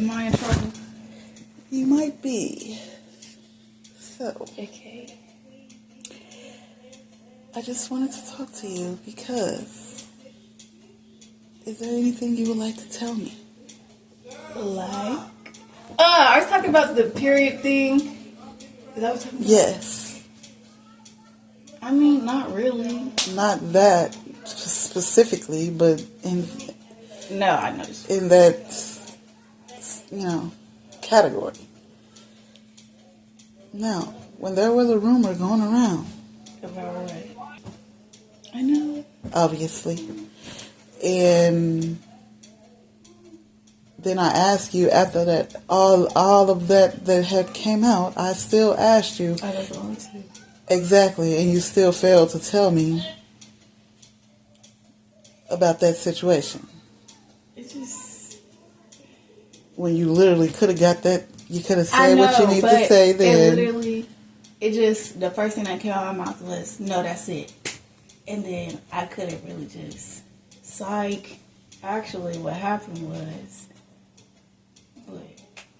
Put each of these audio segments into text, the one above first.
Am I in trouble? You might be. So, Okay. I just wanted to talk to you because is there anything you would like to tell me? Like? Are you talking about the period thing? Is that what you're talking about? Yes. I mean, not really. Not that specifically, but No, I know. in that, category. Now, when there was a rumor going around, About what? I know. obviously, and then I asked you after that, all of that had came out, I still asked you I was going to. exactly, and you still failed to tell me about that situation. It's just... When you literally could have got that, you could have said what you need to say then. It just, the first thing that came out of my mouth was, no, that's it. And then I couldn't really just, psych. Actually, what happened was,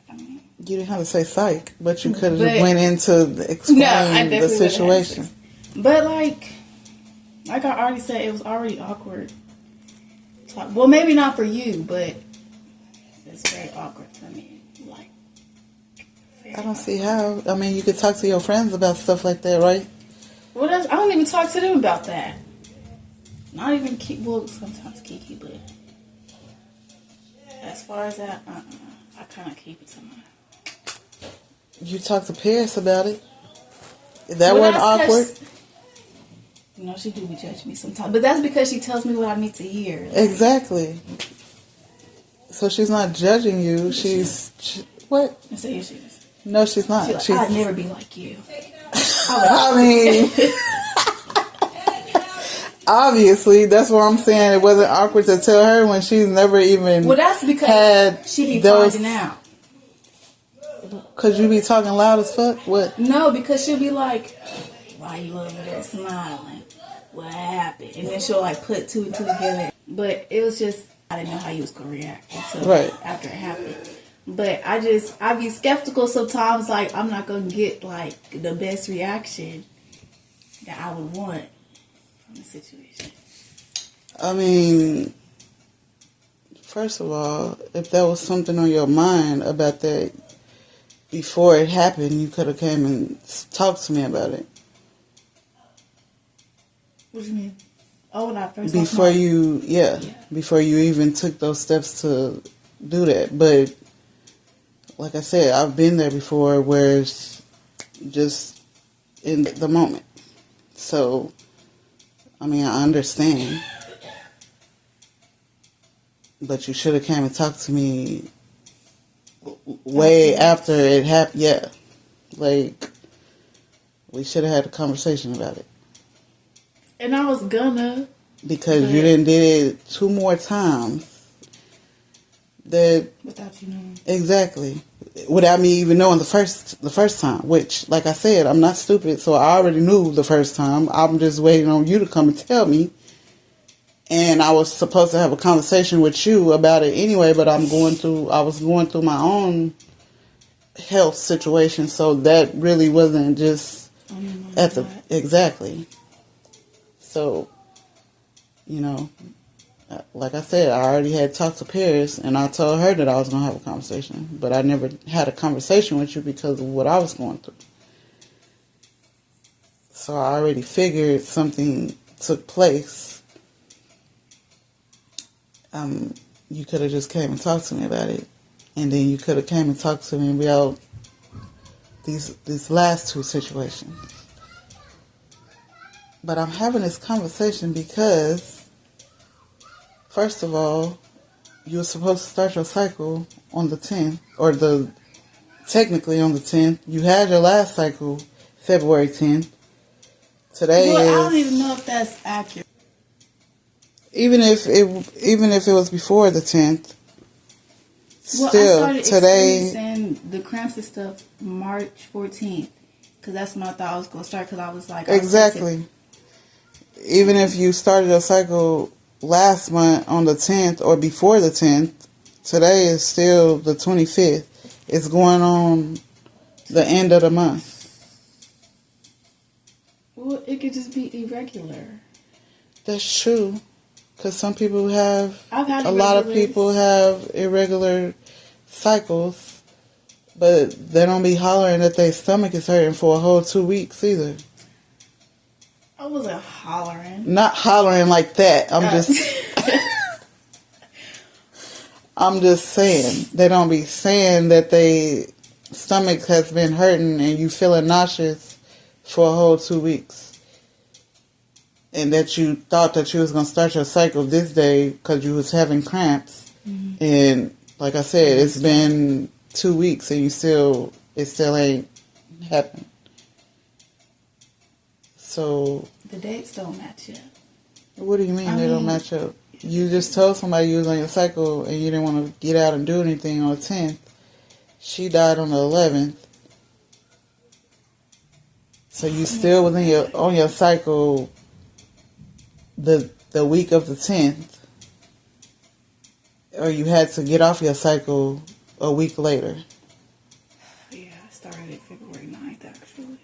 You didn't have to say psych, but you could have went into explain the situation. But like I already said, it was already awkward. Well, maybe not for you, but it's very awkward for me. Like, I don't see how. I mean, you could talk to your friends about stuff like that, right? Well, I don't even talk to them about that. Not even sometimes Kiki, but as far as that, I kind of keep it to myself. You talk to Paris about it. That wasn't awkward. She do be judging me sometimes, but that's because she tells me what I need to hear. Like, exactly. So she's not judging you. What? Yes, she is. No, she's not. She's like, I'd never be like you. I mean, obviously, that's what I'm saying. It wasn't awkward to tell her when she's never even. Well, that's because she be finding out. Cause you be talking loud as fuck. What? No, because she'll be like, "Why you over there smiling? What happened?" And then she'll like put two and two together. But it was just I didn't know how you was gonna react until after it happened. But I be skeptical sometimes. Like I'm not gonna get like the best reaction that I would want from the situation. I mean, first of all, if there was something on your mind about that before it happened, you could have came and talked to me about it. What do you mean? Oh, when I first before you even took those steps to do that. But like I said, I've been there before where it's just in the moment. So, I mean, I understand. But you should have came and talked to me way after it happened. Yeah. Like, we should have had a conversation about it. And I was gonna. Because you didn't did it 2 more times. Without you knowing. Exactly. Without me even knowing the first time. Which, like I said, I'm not stupid, so I already knew the first time. I'm just waiting on you to come and tell me. And I was supposed to have a conversation with you about it anyway, but I was going through my own health situation, so that really wasn't just exactly. So, like I said, I already had talked to Paris, and I told her that I was going to have a conversation, but I never had a conversation with you because of what I was going through. So I already figured something took place. You could have just came and talked to me about it, and then you could have came and talked to me about these last 2 situations. But I'm having this conversation because, first of all, you were supposed to start your cycle on the 10th, or technically on the 10th. You had your last cycle February 10th. Today I don't even know if that's accurate. Even if it was before the 10th, still I started experiencing the cramps and stuff March 14th, because that's when I thought I was going to start. Because I was like, exactly. Even if you started a cycle last month on the 10th or before the 10th, Today is still the 25th. It's going on the end of the month. Well, it could just be irregular. That's true. Because some people have, a lot of people have irregular cycles, but they don't be hollering that their stomach is hurting for a whole 2 weeks either. I wasn't hollering. Not hollering like that. I'm just saying. They don't be saying that they stomach has been hurting and you feeling nauseous for a whole 2 weeks. And that you thought that you was going to start your cycle this day because you was having cramps. Mm-hmm. And like I said, it's been 2 weeks and it still ain't happened. So the dates don't match up. What do you mean they don't match up? You just told somebody you was on your cycle and you didn't want to get out and do anything on the 10th. She died on the 11th. So you still was on your cycle the week of the 10th, or you had to get off your cycle a week later. Yeah, I started it February 9th, actually.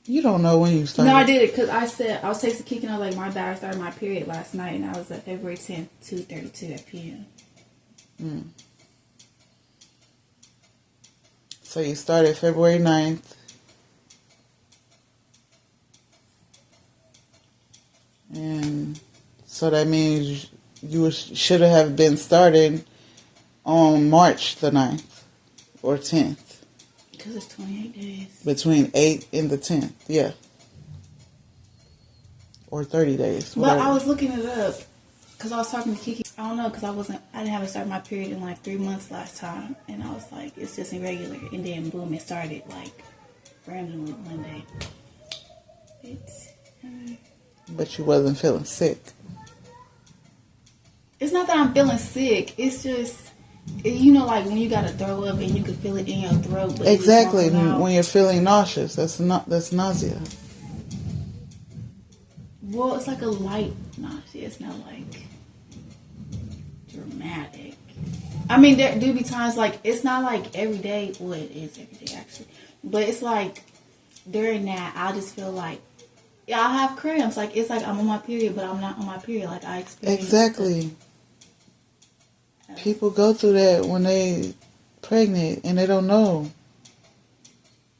You don't know when you started. No, I did it because I said, I was texting Kiki and I was like, my bad, I started my period last night, and I was at February 10th, 2:32 p.m. So you started February 9th. And so that means you should have been started on March the 9th or 10th. Because it's 28 days. Between 8 and the 10th, yeah. Or 30 days. Whatever. But I was looking it up because I was talking to Kiki. I don't know because I didn't have to start my period in like 3 months last time. And I was like, it's just irregular. And then boom, it started like randomly one day. But you wasn't feeling sick. It's not that I'm feeling sick. It's just, you know, like when you gotta throw up and you can feel it in your throat. But exactly. When you're feeling nauseous, that's nausea. Well, it's like a light nausea. It's not like dramatic. I mean, there do be times like it's not like every day. Well, it is every day actually, but it's like during that I just feel like. Yeah, I have cramps. Like, it's like I'm on my period, but I'm not on my period. Like, I experience exactly. People go through that when they pregnant and they don't know.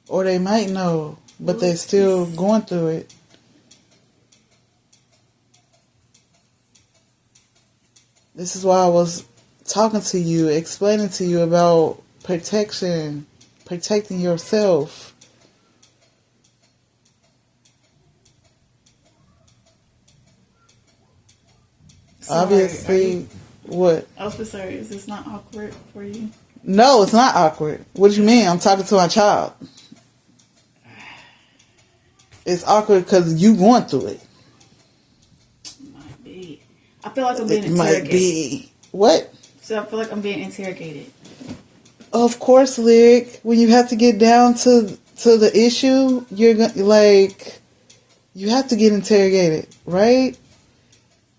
Or they might know, but they're still going through it. This is why I was talking to you, explaining to you about protecting yourself. Sorry, obviously, what? I was sorry. Is this not awkward for you? No, it's not awkward. What do you mean? I'm talking to my child. It's awkward because you going through it. Might be. I feel like I'm being interrogated. Might be. What? So I feel like I'm being interrogated. Of course, Lyric. When you have to get down to the issue, you're like, you have to get interrogated, right?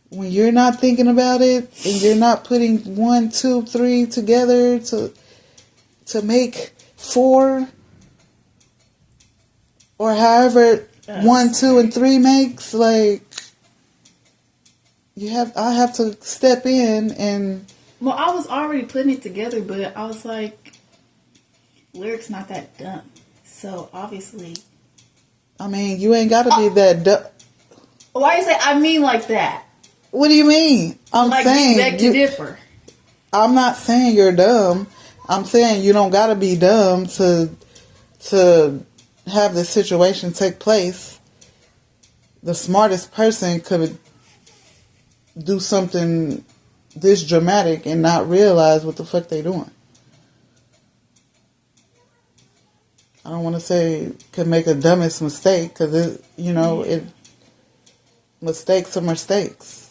When you're not thinking about it and you're not putting 1, 2, 3 together to make 4 or however 1, 2, and 3 makes, like I have to step in and. Well, I was already putting it together, but I was like, Lyric's not that dumb, so obviously. I mean, you ain't got to be that dumb. Why you say I mean like that? What do you mean? I'm like saying beg to differ. I'm not saying you're dumb. I'm saying you don't gotta be dumb to have this situation take place. The smartest person could do something this dramatic and not realize what the fuck they doing. I don't want to say could make a dumbest mistake because mistakes are mistakes.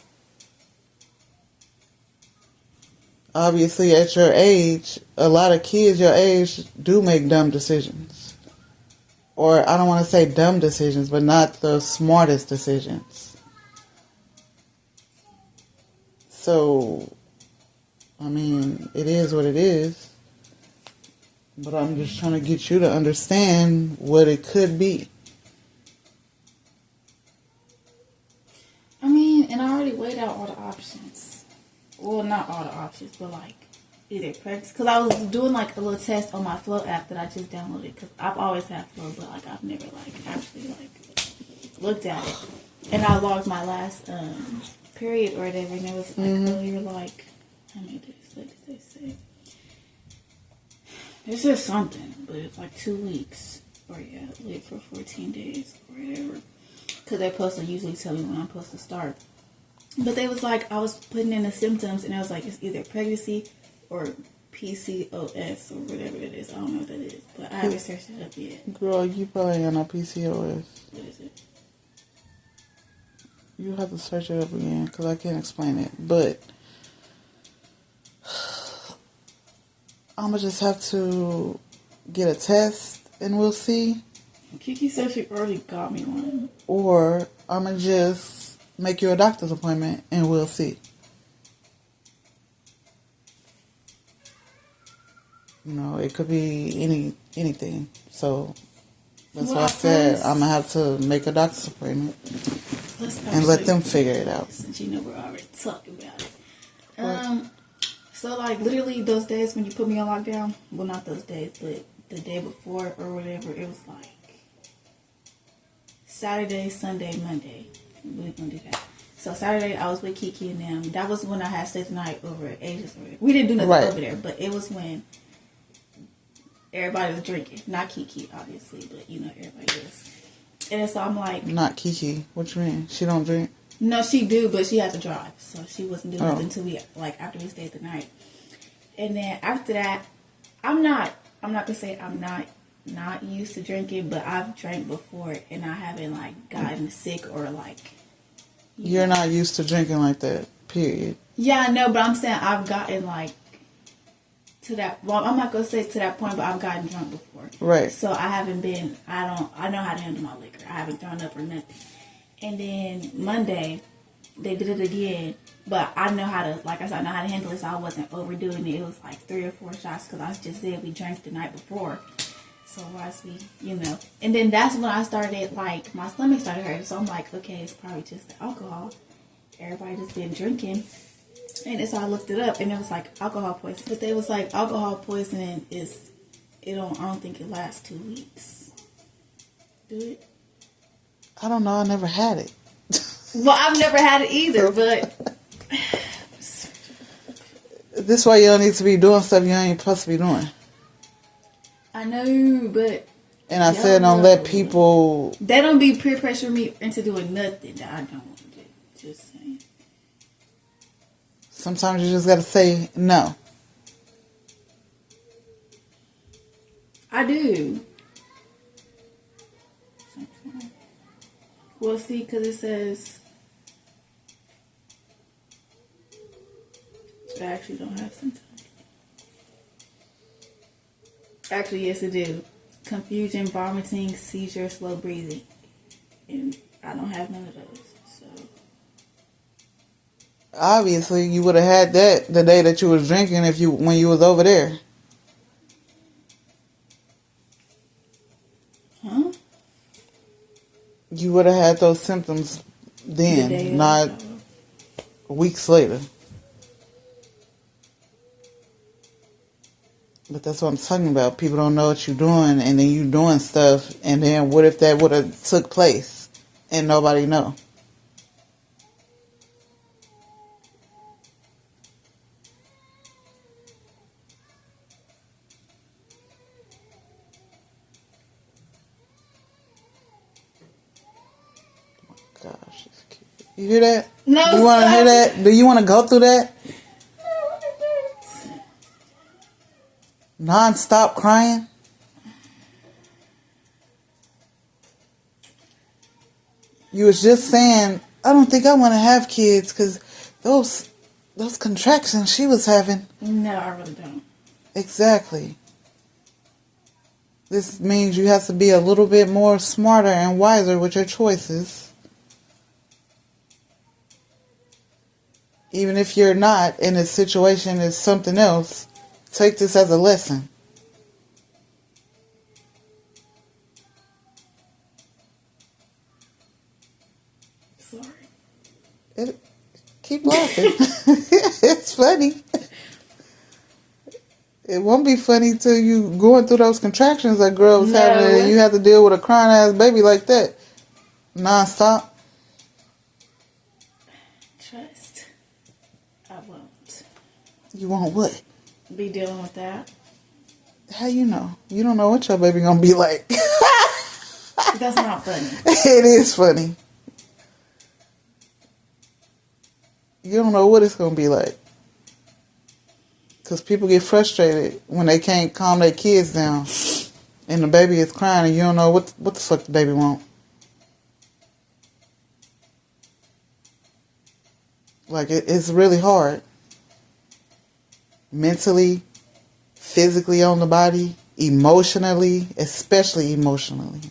Obviously, at your age, a lot of kids your age do make dumb decisions. Or I don't want to say dumb decisions, but not the smartest decisions. So, I mean, it is what it is. But I'm just trying to get you to understand what it could be. I mean, and I already weighed out all the options. Well, not all the options, but like either pregnancy. Because I was doing like a little test on my Flow app that I just downloaded. Because I've always had Flow, but like I've never like actually like looked at it. And I logged my last period or whatever, and it was like, oh, you're like, how many days? What did they say? It says something, but it's like 2 weeks. Or yeah, live for 14 days or whatever. Because they're supposed to usually tell me when I'm supposed to start. But they was like, I was putting in the symptoms, and I was like, it's either pregnancy or PCOS or whatever it is. I don't know what that is, but I haven't searched it up yet. Girl, you probably ain't on PCOS. What is it? You'll have to search it up again because I can't explain it. But I'm going to just have to get a test and we'll see. Kiki said she already got me one. Or I'm going to just make you a doctor's appointment and we'll see. You know, it could be anything. So that's why I said I'm going to have to make a doctor's appointment and let them figure it out. Since you know we're already talking about it. So like literally those days when you put me on lockdown, well not those days, but the day before or whatever, it was like Saturday, Sunday, Monday. We're gonna do that. So Saturday I was with Kiki and them. That was when I had stayed the night over at Asia's. We didn't do nothing over there, but it was when everybody was drinking. Not Kiki, obviously, but you know everybody is. And so I'm like, not Kiki. What you mean? She don't drink? No, she do, but she had to drive, so she wasn't doing nothing until we after we stayed the night. And then after that, I'm not gonna say I'm not used to drinking, but I've drank before and I haven't like gotten sick or like. You're not used to drinking like that. Period. Yeah, I know, but I'm saying I've gotten like to that. Well, I'm not gonna say to that point, but I've gotten drunk before. Right. So I haven't been. I know how to handle my liquor. I haven't thrown up or nothing. And then Monday, they did it again. But I know how to, like I said, I know how to handle it, so I wasn't overdoing it. It was like 3 or 4 shots because I just said we drank the night before. So once we, you know. And then that's when I started, like, my stomach started hurting. So I'm like, okay, it's probably just the alcohol. Everybody just been drinking. And so I looked it up, and it was like alcohol poisoning. But they was like, alcohol poisoning is, I don't think it lasts 2 weeks. Do it? I don't know. I never had it. Well, I've never had it either, but this is why you don't need to be doing stuff you ain't supposed to be doing. I know, but and I said don't let people. They don't be peer pressure me into doing nothing that I don't want to do. Just saying. Sometimes you just gotta say no. I do. Well, see, because it says I actually don't have symptoms. Actually, yes, I do. Confusion, vomiting, seizure, slow breathing. And I don't have none of those. So obviously, you would have had that the day that you was drinking when you was over there. Huh? You would have had those symptoms then, not weeks later. But that's what I'm talking about. People don't know what you're doing, and then you doing stuff, and then what if that would have took place and nobody know? Gosh, it's cute. You hear that? No. Do you want to hear that? Do you want to go through that? Non-stop crying? You was just saying, I don't think I want to have kids because those contractions she was having. No, I really don't. Exactly. This means you have to be a little bit more smarter and wiser with your choices. Even if you're not and the situation is something else, take this as a lesson. Sorry. Keep laughing. It's funny. It won't be funny till you going through those contractions that girls having and you have to deal with a crying ass baby like that. Non-stop. Trust. I won't. You won't what? Be dealing with that. How you know? You don't know what your baby gonna be like. That's not funny. It is funny. You don't know what it's gonna be like. Because people get frustrated when they can't calm their kids down. And the baby is crying and you don't know what the fuck the baby want. Like, it's really hard. Mentally, physically on the body, emotionally, especially emotionally.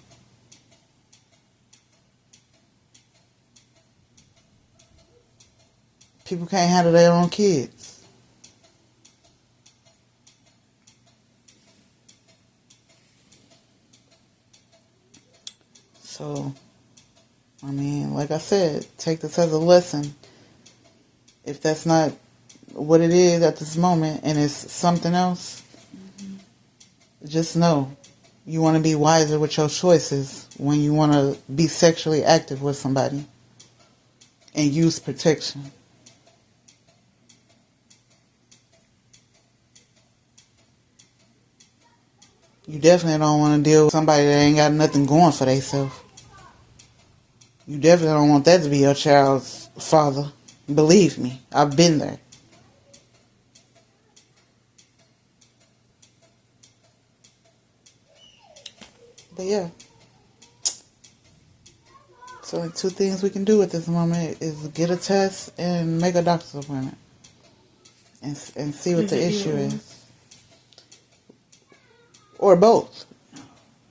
People can't handle their own kids. So, I mean, like I said, take this as a lesson. If that's not what it is at this moment and it's something else, just know you want to be wiser with your choices when you want to be sexually active with somebody and use protection. You definitely don't want to deal with somebody that ain't got nothing going for themselves. You definitely don't want that to be your child's father. Believe me, I've been there. But yeah. So the two things we can do at this moment is get a test and make a doctor's appointment. And see what the issue is. Or both.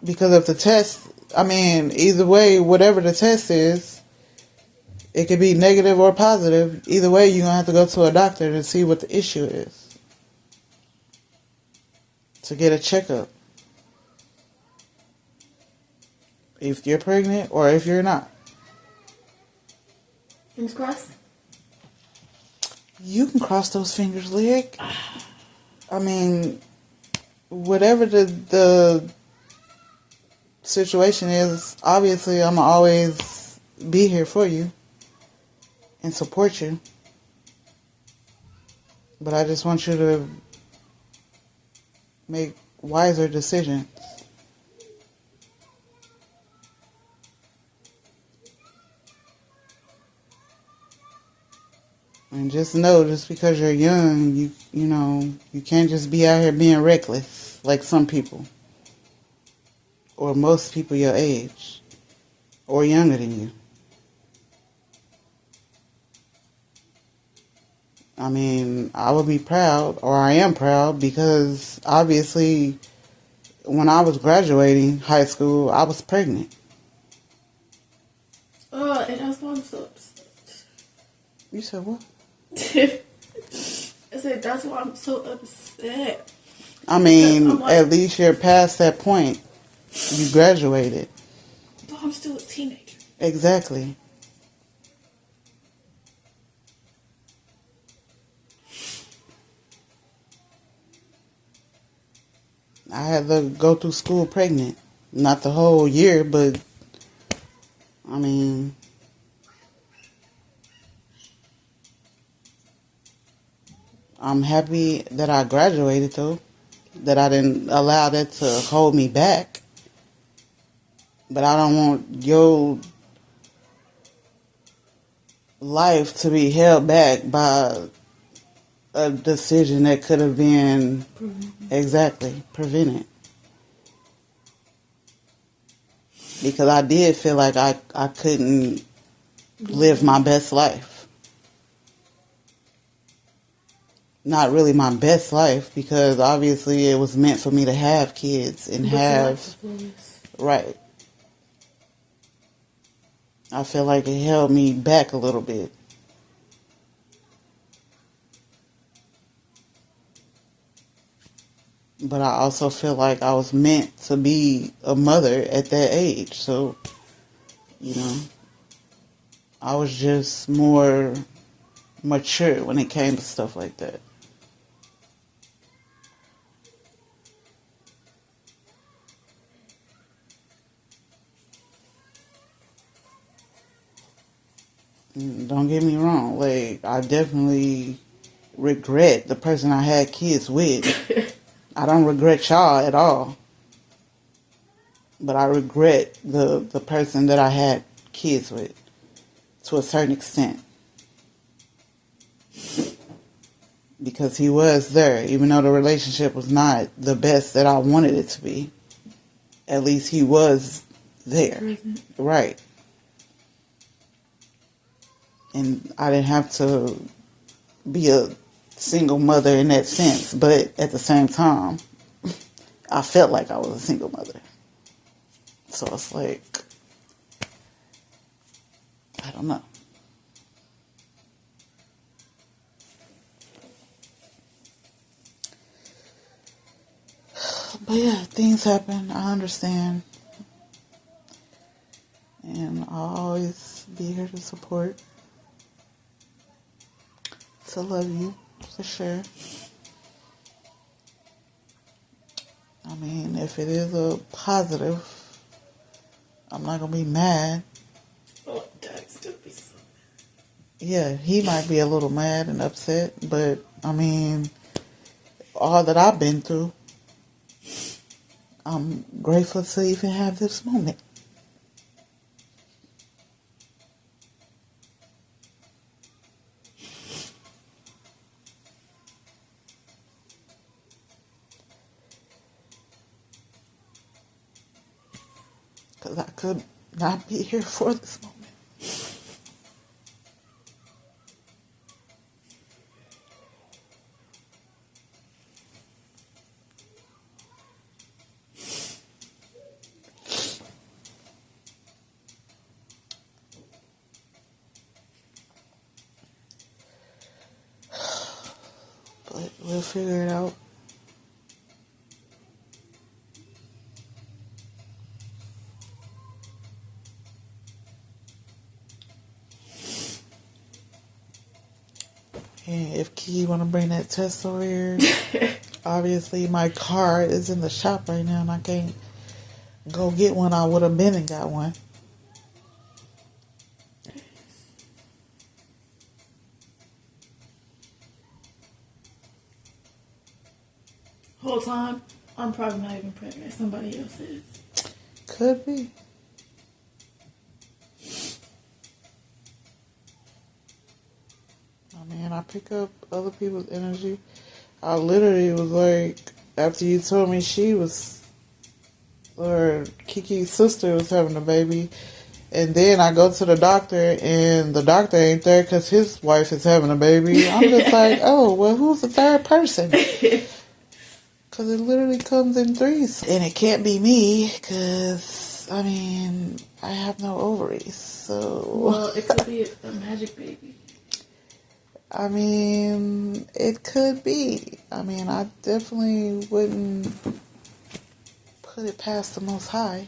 Because if the test, I mean, either way, whatever the test is, it could be negative or positive. Either way, you're going to have to go to a doctor to see what the issue is. To get a checkup. If you're pregnant or if you're not. Fingers crossed. You can cross those fingers, Lyric. I mean, whatever the situation is, obviously I'm going to always be here for you and support you. But I just want you to make wiser decisions. And just know, just because you're young, you know, you can't just be out here being reckless like some people. Or most people your age. Or younger than you. I mean, I would be proud, or I am proud, because obviously when I was graduating high school, I was pregnant. And that's why I'm so upset. You said what? I said, that's why I'm so upset. I mean, like, at least you're past that point. You graduated. But I'm still a teenager. Exactly. I had to go through school pregnant. Not the whole year, but I mean, I'm happy that I graduated though. That I didn't allow that to hold me back. But I don't want your life to be held back by a decision that could have been prevented. Because I did feel like I couldn't live my best life. Not really my best life, because obviously it was meant for me to have kids and have... Right. I feel like it held me back a little bit. But I also feel like I was meant to be a mother at that age. So, you know, I was just more mature when it came to stuff like that. Don't get me wrong. Like, I definitely regret the person I had kids with. I don't regret y'all at all. But I regret the person that I had kids with to a certain extent. Because he was there, even though the relationship was not the best that I wanted it to be. At least he was there. Mm-hmm. Right. And I didn't have to be a single mother in that sense. But at the same time, I felt like I was a single mother. So it's like, I don't know. But yeah, things happen. I understand. And I'll always be here to support. To love you, for sure. I mean, if it is a positive, I'm not going to be mad. Oh, Doug still be so mad. Yeah, he might be a little mad and upset, but I mean, all that I've been through, I'm grateful to even have this moment. Because I could not be here for this moment. But we'll figure it out. And if Key want to bring that test over here, obviously my car is in the shop right now and I can't go get one. I would have been and got one. Whole time, I'm probably not even pregnant. Somebody else is. Could be. I mean, I pick up other people's energy. I literally was like, after you told me she was, or Kiki's sister was having a baby, and then I go to the doctor, and the doctor ain't there because his wife is having a baby. I'm just like, oh, well, who's the third person? Because it literally comes in threes. And it can't be me, because, I mean, I have no ovaries, so... Well, it could be a magic baby. I mean, it could be. I mean, I definitely wouldn't put it past the Most High.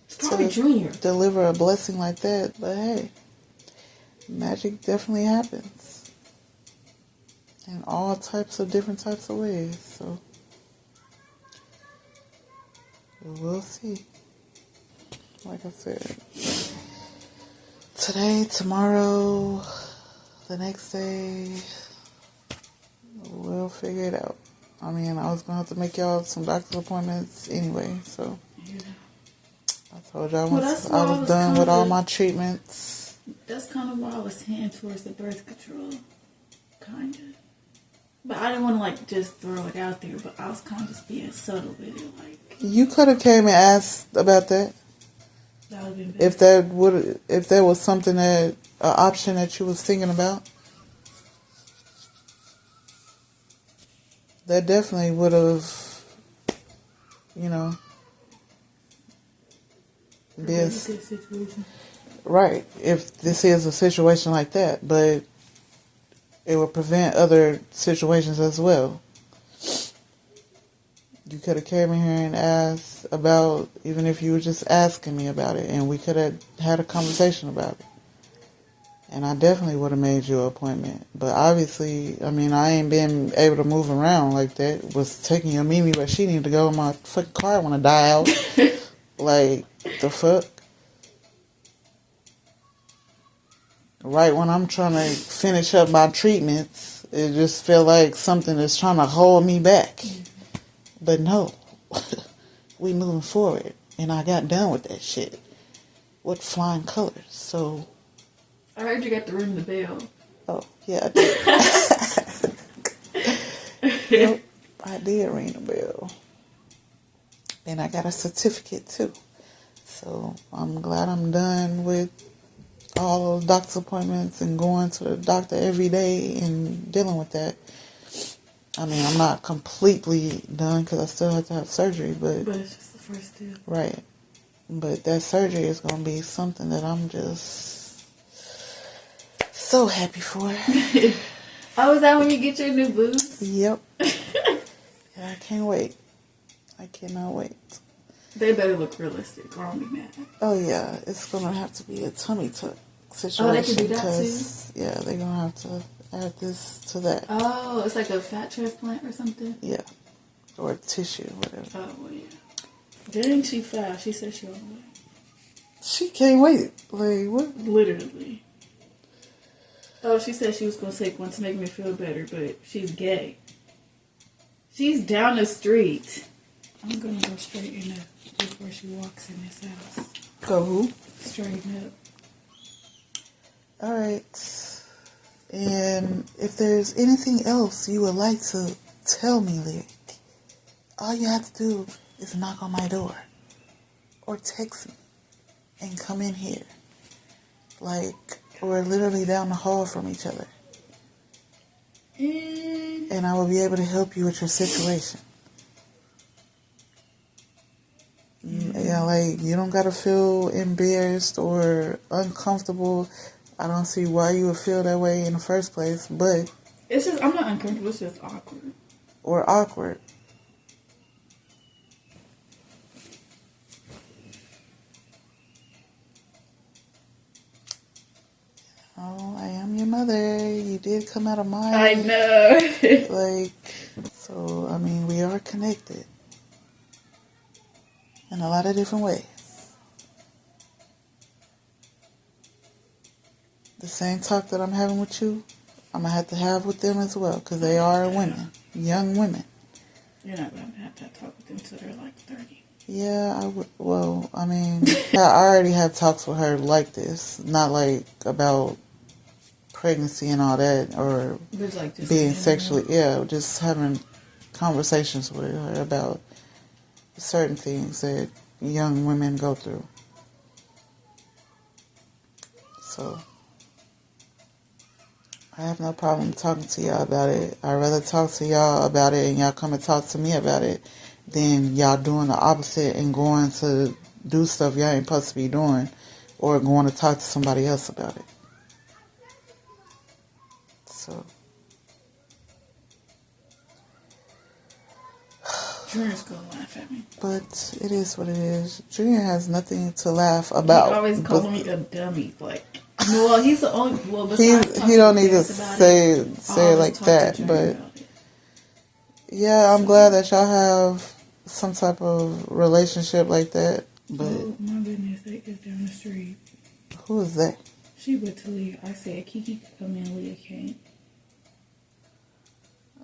It's probably Junior. Deliver a blessing like that. But hey, magic definitely happens. In all types of different types of ways. So, we'll see. Like I said, today, tomorrow... the next day, we'll figure it out. I mean, I was going to have to make y'all some doctor's appointments anyway, so. Yeah. I told y'all once I was done with all my treatments. That's kind of why I was heading towards the birth control. Kind of. But I didn't want to, like, just throw it out there, but I was kind of just being subtle with it, like. You could have came and asked about that. That would have been better. If there was something that, an option that you was thinking about, that definitely would have, you know, been right. If this is a situation like that, but it would prevent other situations as well. You could have came in here and asked about, even if you were just asking me about it, and we could have had a conversation about it. And I definitely would have made you an appointment. But obviously, I mean, I ain't been able to move around like that. Was taking your Mimi where she needed to go. My fucking car want to die out. Like, the fuck? Right when I'm trying to finish up my treatments, it just feel like something is trying to hold me back. But no, we moving forward. And I got done with that shit with flying colors. So I heard you got to ring the bell. Oh, yeah, I did. Yep, I did ring the bell. And I got a certificate, too. So I'm glad I'm done with all the doctor's appointments and going to the doctor every day and dealing with that. I mean, I'm not completely done because I still have to have surgery, but it's just the first step. Right. But that surgery is going to be something that I'm just so happy for. Oh, is that when you get your new boobs? Yep. I can't wait. I cannot wait. They better look realistic or I'll be mad. Oh, yeah. It's going to have to be a tummy tuck situation. Oh, they can do that too? Yeah, they're going to have to add this to that. Oh, it's like a fat transplant or something? Yeah. Or tissue, whatever. Oh, well, yeah. Dang, she fast. She said she on the way. She can't wait. Like, what? Literally. Oh, she said she was going to take one to make me feel better, but she's gay. She's down the street. I'm going to go straight in there before she walks in this house. Go who? Straighten up. All right. And if there's anything else you would like to tell me, Lyric, all you have to do is knock on my door or text me and come in here. Like, we're literally down the hall from each other. And I will be able to help you with your situation. Yeah, like, you don't got to feel embarrassed or uncomfortable. I don't see why you would feel that way in the first place, but... It's just, I'm not uncomfortable, it's just awkward. Or awkward. Oh, I am your mother. You did come out of mine. I know. Like, so, I mean, we are connected. In a lot of different ways. The same talk that I'm having with you, I'm going to have with them as well. Because they are women. Young women. You're not going to have that talk with them until they're like 30. Yeah, I would. Well, I mean, I already have talks with her like this. Not like about pregnancy and all that, or like just being sexually, just having conversations with her about certain things that young women go through. So, I have no problem talking to y'all about it. I'd rather talk to y'all about it and y'all come and talk to me about it than y'all doing the opposite and going to do stuff y'all ain't supposed to be doing or going to talk to somebody else about it. So. Junior's gonna laugh at me. But it is what it is. Junior has nothing to laugh about. He always calling me a dummy. Like, well, he's the only. Well, he don't need to say it like that. But yeah, I'm glad that y'all have some type of relationship like that. But oh my goodness, they is down the street. Who is that? She with Talia. I said Kiki could come in, Leah can't.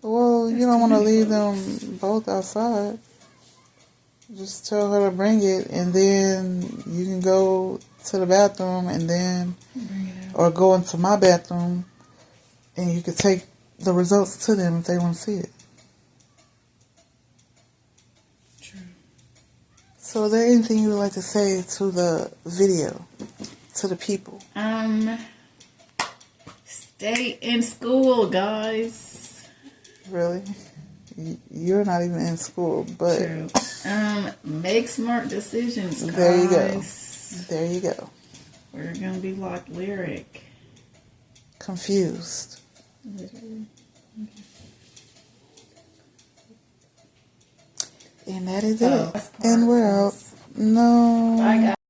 Well, you don't want to leave them both outside. Just tell her to bring it, and then you can go to the bathroom, and then, or go into my bathroom, and you can take the results to them if they want to see it. True. So, is there anything you would like to say to the video, to the people? Stay in school, guys. Really? You're not even in school, but... True. Make smart decisions, guys. There you go. There you go. We're going to be like Lyric. Confused. Literally. Okay. And that is it. And we're out. No. Bye, guys.